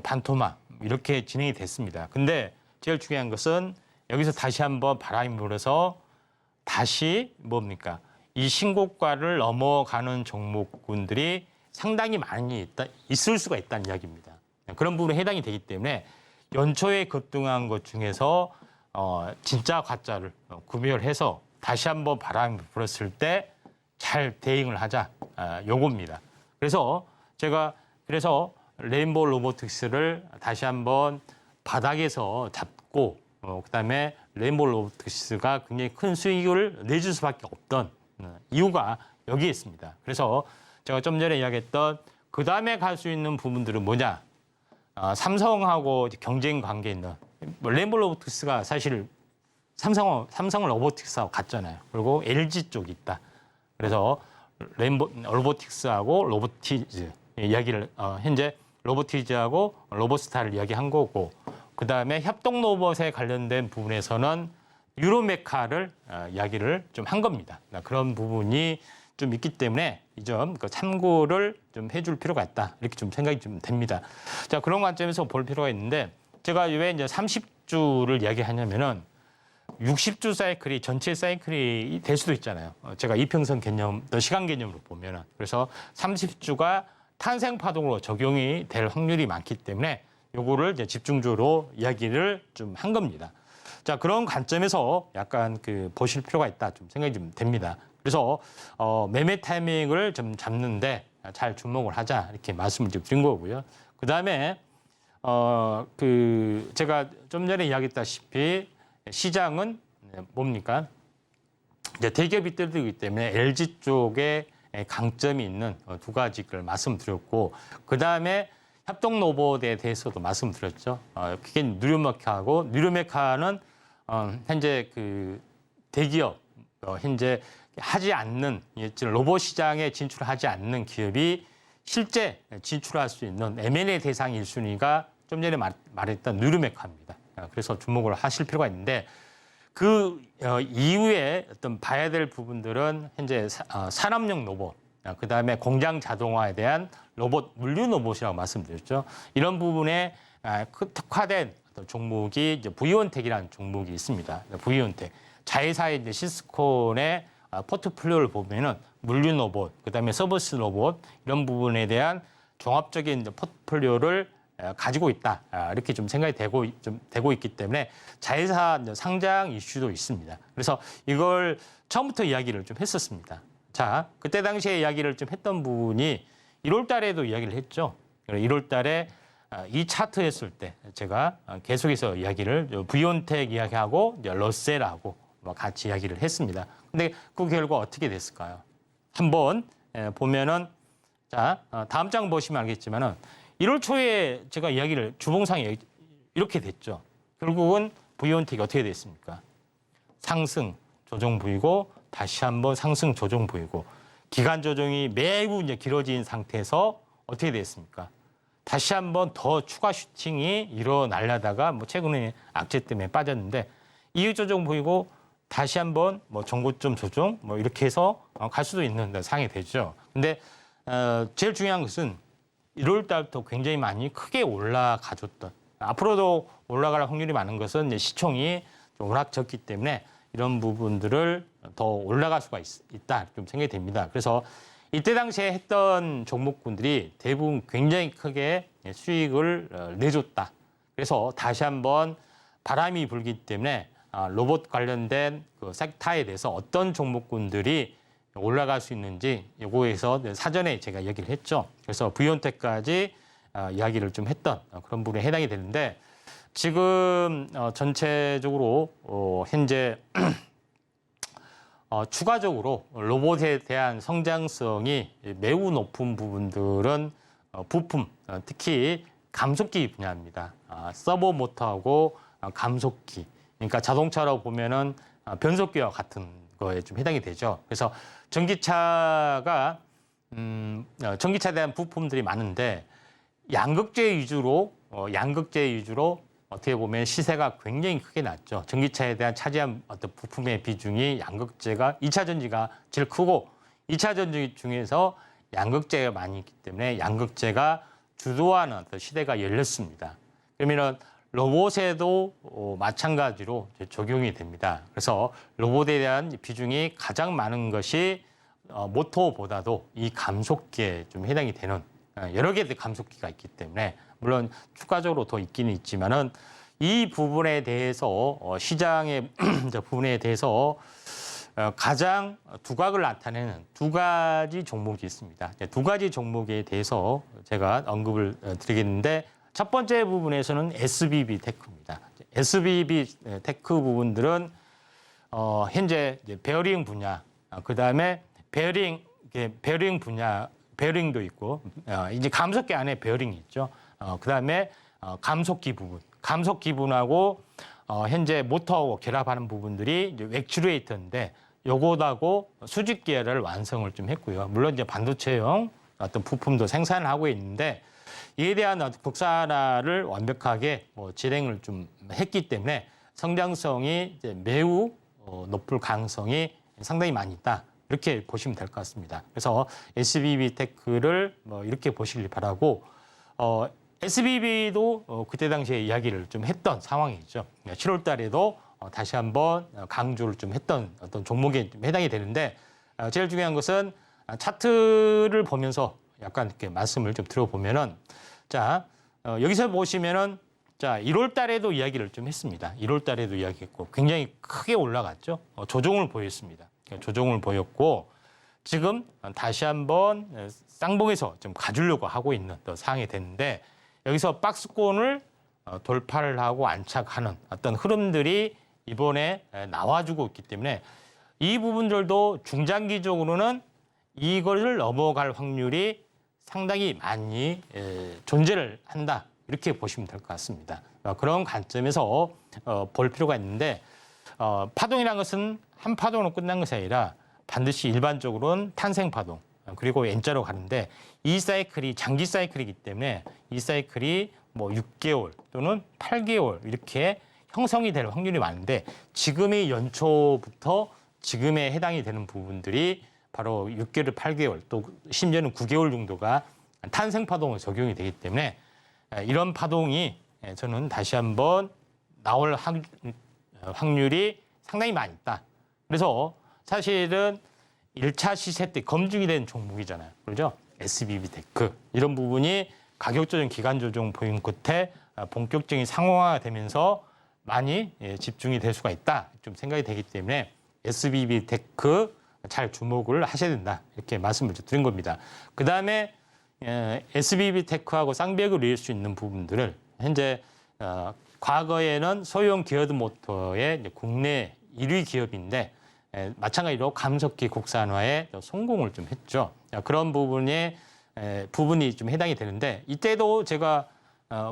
반토막 이렇게 진행이 됐습니다. 근데 제일 중요한 것은 여기서 다시 한번 바람이 불어서 다시 뭡니까? 이 신고가를 넘어가는 종목군들이 상당히 많이 있을 수가 있다는 이야기입니다. 그런 부분에 해당이 되기 때문에 연초에 급등한 것 중에서 진짜 가짜를 구별해서 다시 한번 바람이 불었을 때 잘 대응을 하자 요겁니다. 그래서 제가 레인보우 로보틱스를 다시 한번 바닥에서 잡고 그다음에 레인보우 로보틱스가 굉장히 큰 수익을 내줄 수밖에 없던 이유가 여기에 있습니다. 그래서 제가 좀 전에 이야기했던 그다음에 갈 수 있는 부분들은 뭐냐? 삼성하고 경쟁 관계에 있는 레인보우 로보틱스가 사실 삼성 로보틱스하고 같잖아요. 그리고 LG 쪽이 있다. 그래서 레인보우 로보틱스하고 로보티즈 이야기를 현재 로보티즈하고 로보스타를 이야기한 거고 그다음에 협동 로봇에 관련된 부분에서는 유로메카를 이야기를 좀 한 겁니다. 그런 부분이 좀 있기 때문에 이 점 참고를 좀 해줄 필요가 있다. 이렇게 좀 생각이 좀 됩니다. 자, 그런 관점에서 볼 필요가 있는데 제가 왜 이제 30주를 이야기하냐면은 60주 사이클이 전체 사이클이 될 수도 있잖아요. 제가 이평선 개념, 시간 개념으로 보면은 그래서 30주가 탄생 파동으로 적용이 될 확률이 많기 때문에 요거를 이제 집중적으로 이야기를 좀 한 겁니다. 자, 그런 관점에서 약간 보실 필요가 있다. 좀 생각이 좀 됩니다. 그래서 매매 타이밍을 좀 잡는데 잘 주목을 하자 이렇게 말씀을 좀 드린 거고요. 그다음에 제가 좀 전에 이야기했다시피 시장은 뭡니까? 이제 대기업이 뛰어들기 때문에 LG 쪽에 강점이 있는 두 가지를 말씀드렸고 그다음에 협동 로봇에 대해서도 말씀드렸죠. 그게 뉴로메카는 현재 대기업 현재 하지 않는 로봇 시장에 진출하지 않는 기업이 실제 진출할 수 있는 M&A 대상 1순위가 좀 전에 말했던 뉴로메카입니다. 그래서 주목을 하실 필요가 있는데 그 이후에 어떤 봐야 될 부분들은 현재 산업용 로봇, 그다음에 공장 자동화에 대한 로봇, 물류 로봇이라고 말씀드렸죠. 이런 부분에 특화된 종목이 이제 V온텍이라는 종목이 있습니다. V온텍. 자회사의 이제 시스콘의 포트폴리오를 보면은 물류 로봇, 그다음에 서비스 로봇 이런 부분에 대한 종합적인 포트폴리오를 가지고 있다. 이렇게 좀 생각이 되고 있기 때문에 자회사 상장 이슈도 있습니다. 그래서 이걸 처음부터 이야기를 좀 했었습니다. 자, 그때 당시에 이야기를 좀 했던 부분이 1월 달에도 이야기를 했죠. 1월 달에 이 차트 했을 때 제가 계속해서 이야기를 V온텍 이야기하고 러셀하고 같이 이야기를 했습니다. 근데 그 결과 어떻게 됐을까요? 한번 보면은 자, 다음 장 보시면 알겠지만은 1월 초에 제가 이야기를 주봉상에 이렇게 됐죠. 결국은 V온텍이 어떻게 됐습니까? 상승 조정 보이고 다시 한번 상승 조정 보이고 기간 조정이 매우 이제 길어진 상태에서 어떻게 됐습니까? 다시 한번 더 추가 슈팅이 일어나려다가 최근에 악재 때문에 빠졌는데 이후 조정 보이고 다시 한번 정고점 조정 이렇게 해서 갈 수도 있는 상황이 되죠. 근데 제일 중요한 것은 1월 달부터 굉장히 많이 크게 올라가줬던 앞으로도 올라갈 확률이 많은 것은 이제 시총이 좀 워낙 적기 때문에 이런 부분들을 더 올라갈 수가 있다 좀 생각이 됩니다. 그래서 이때 당시에 했던 종목군들이 대부분 굉장히 크게 수익을 내줬다. 그래서 다시 한번 바람이 불기 때문에 로봇 관련된 그 섹터에 대해서 어떤 종목군들이 올라갈 수 있는지 요거에서 사전에 제가 얘기를 했죠. 그래서 브이온텍까지 이야기를 좀 했던 그런 부분에 해당이 되는데 지금 전체적으로 현재 추가적으로 로봇에 대한 성장성이 매우 높은 부분들은 부품, 특히 감속기 분야입니다. 서버 모터하고 감속기. 그러니까 자동차로 보면은 변속기와 같은 거에 좀 해당이 되죠. 그래서 전기차에 대한 부품들이 많은데 양극재 위주로 어떻게 보면 시세가 굉장히 크게 났죠. 전기차에 대한 차지한 어떤 부품의 비중이 양극재가 2차 전지가 제일 크고 2차 전지 중에서 양극재가 많이 있기 때문에 양극재가 주도하는 어떤 시대가 열렸습니다. 그러면은 로봇에도 마찬가지로 적용이 됩니다. 그래서 로봇에 대한 비중이 가장 많은 것이 모터보다도 이 감속기에 좀 해당이 되는 여러 개의 감속기가 있기 때문에 물론 추가적으로 더 있기는 있지만은 이 부분에 대해서 시장의 부분에 대해서 가장 두각을 나타내는 두 가지 종목이 있습니다. 두 가지 종목에 대해서 제가 언급을 드리겠는데 첫 번째 부분에서는 SBB 테크입니다. SBB 테크 부분들은 현재 이제 베어링 분야, 그다음에 베어링 분야, 베어링도 있고 이제 감속기 안에 베어링이 있죠. 그다음에 감속기 부분하고 현재 모터하고 결합하는 부분들이 이제 액추에이터인데 요거하고 수직 계열을 완성을 좀 했고요. 물론 이제 반도체용 어떤 부품도 생산을 하고 있는데 이에 대한 국산화를 완벽하게 진행을 좀 했기 때문에 성장성이 이제 매우 높을 가능성이 상당히 많이 있다. 이렇게 보시면 될 것 같습니다. 그래서 SBB 테크를 이렇게 보시길 바라고 SBB도 그때 당시에 이야기를 좀 했던 상황이죠. 7월 달에도 다시 한번 강조를 좀 했던 어떤 종목에 좀 해당이 되는데 제일 중요한 것은 차트를 보면서 약간 이렇게 말씀을 좀 들어보면은 자, 여기서 보시면은 자, 1월 달에도 이야기를 좀 했습니다. 1월 달에도 이야기했고 굉장히 크게 올라갔죠. 조정을 보였습니다. 조정을 보였고 지금 다시 한번 쌍봉에서 좀 가주려고 하고 있는 또 상황이 됐는데 여기서 박스권을 돌파를 하고 안착하는 어떤 흐름들이 이번에 나와주고 있기 때문에 이 부분들도 중장기적으로는 이걸 넘어갈 확률이 상당히 많이 존재를 한다. 이렇게 보시면 될 것 같습니다. 그런 관점에서 볼 필요가 있는데 파동이라는 것은 한 파동으로 끝난 것이 아니라 반드시 일반적으로는 탄생 파동 그리고 N자로 가는데 이 사이클이 장기 사이클이기 때문에 이 사이클이 뭐 6개월 또는 8개월 이렇게 형성이 될 확률이 많은데 지금의 연초부터 지금에 해당이 되는 부분들이 바로 6개월, 8개월 또 심지어는 9개월 정도가 탄생 파동으로 적용이 되기 때문에 이런 파동이 저는 다시 한번 나올 확률이 상당히 많이 있다. 그래서 사실은 1차 시세 때 검증이 된 종목이잖아요. 그렇죠? SBB 테크. 이런 부분이 가격 조정, 기간 조정 보인 끝에 본격적인 상황화가 되면서 많이 집중이 될 수가 있다. 좀 생각이 되기 때문에 SBB 테크 잘 주목을 하셔야 된다. 이렇게 말씀을 드린 겁니다. 그 다음에 SBB 테크하고 쌍벽을 이을 수 있는 부분들을 현재 과거에는 소형 기어드 모터의 국내 1위 기업인데 마찬가지로 감속기 국산화에 성공을 좀 했죠. 그런 부분이 좀 해당이 되는데 이때도 제가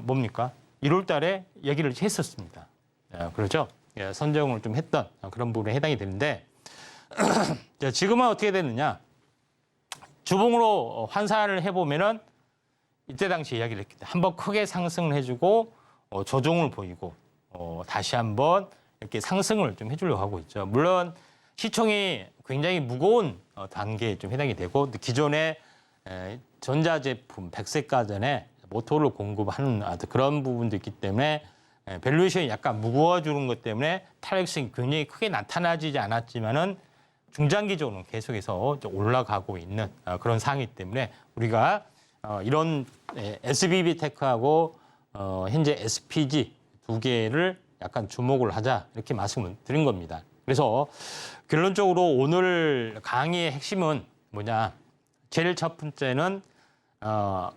뭡니까? 1월 달에 얘기를 했었습니다. 그렇죠? 선정을 좀 했던 그런 부분에 해당이 되는데 지금은 어떻게 됐느냐? 주봉으로 환산을 해보면은 이때 당시 이야기를 했기 때문에 한번 크게 상승을 해주고 조정을 보이고 다시 한번 이렇게 상승을 좀 해주려고 하고 있죠. 물론 시총이 굉장히 무거운 단계에 좀 해당이 되고 기존의 전자제품, 백색 가전의 모토를 공급하는 그런 부분도 있기 때문에 밸류에이션이 약간 무거워지는 것 때문에 타격성이 굉장히 크게 나타나지 않았지만은 중장기적으로는 계속해서 올라가고 있는 그런 상황이기 때문에 우리가 이런 SBB 테크하고 현재 SPG 두 개를 약간 주목을 하자 이렇게 말씀을 드린 겁니다. 그래서 결론적으로 오늘 강의의 핵심은 뭐냐? 제일 첫 번째는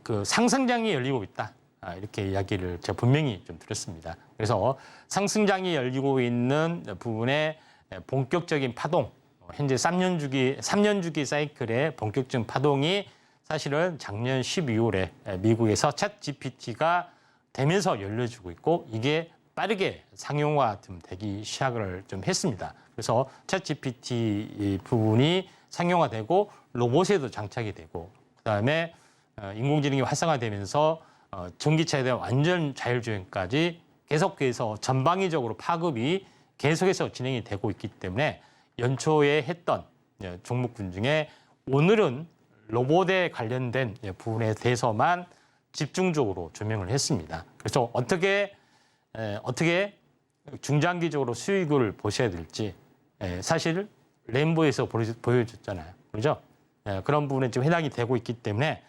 그 상승장이 열리고 있다. 이렇게 이야기를 제가 분명히 좀 드렸습니다. 그래서 상승장이 열리고 있는 부분에 본격적인 파동, 현재 3년 주기 사이클의 본격적인 파동이 사실은 작년 12월에 미국에서 챗 GPT가 되면서 열려지고 있고 이게 빠르게 상용화 좀 되기 시작을 좀 했습니다. 그래서 챗 GPT 부분이 상용화되고 로봇에도 장착이 되고 그다음에 인공지능이 활성화되면서 전기차에 대한 완전 자율주행까지 계속해서 전방위적으로 파급이 계속해서 진행이 되고 있기 때문에 연초에 했던 종목군 중에 오늘은 로봇에 관련된 부분에 대해서만 집중적으로 조명을 했습니다. 그래서 어떻게 중장기적으로 수익을 보셔야 될지 사실 램보에서 보여줬잖아요. 그렇죠? 그런 부분에 지금 해당이 되고 있기 때문에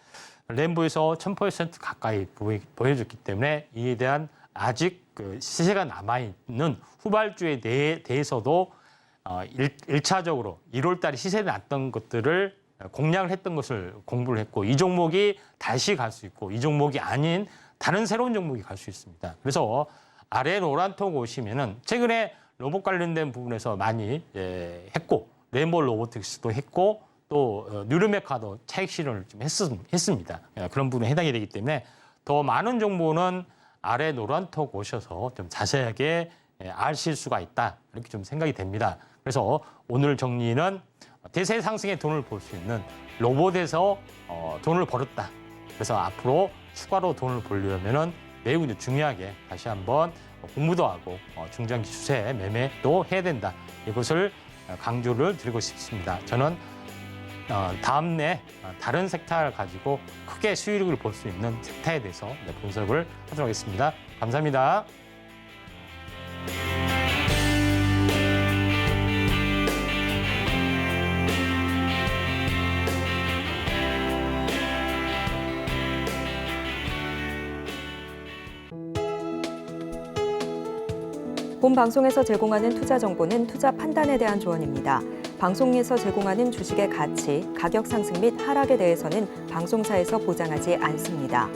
램보에서 1000% 가까이 보여줬기 때문에 이에 대한 아직 그 시세가 남아있는 후발주에 대해서도 1차적으로 1월 달에 시세 났던 것들을 공략을 했던 것을 공부를 했고 이 종목이 다시 갈 수 있고 이 종목이 아닌 다른 새로운 종목이 갈 수 있습니다. 그래서 아래 노란 통 오시면은 최근에 로봇 관련된 부분에서 많이 했고 램보 로보틱스도 했고 또 뉴르메카도 차익 실현을 좀 했습니다. 그런 부분에 해당이 되기 때문에 더 많은 정보는 아래 노란 톡 오셔서 좀 자세하게 아실 수가 있다 이렇게 좀 생각이 됩니다. 그래서 오늘 정리는 대세 상승의 돈을 볼 수 있는 로봇에서 돈을 벌었다. 그래서 앞으로 추가로 돈을 벌려면은 매우 중요하게 다시 한번 공부도 하고 중장기 추세 매매도 해야 된다. 이것을 강조를 드리고 싶습니다. 저는 다음에 다른 섹터를 가지고 크게 수익을 볼 수 있는 섹터에 대해서 분석을 하도록 하겠습니다. 감사합니다. 본 방송에서 제공하는 투자 정보는 투자 판단에 대한 조언입니다. 방송에서 제공하는 주식의 가치, 가격 상승 및 하락에 대해서는 방송사에서 보장하지 않습니다.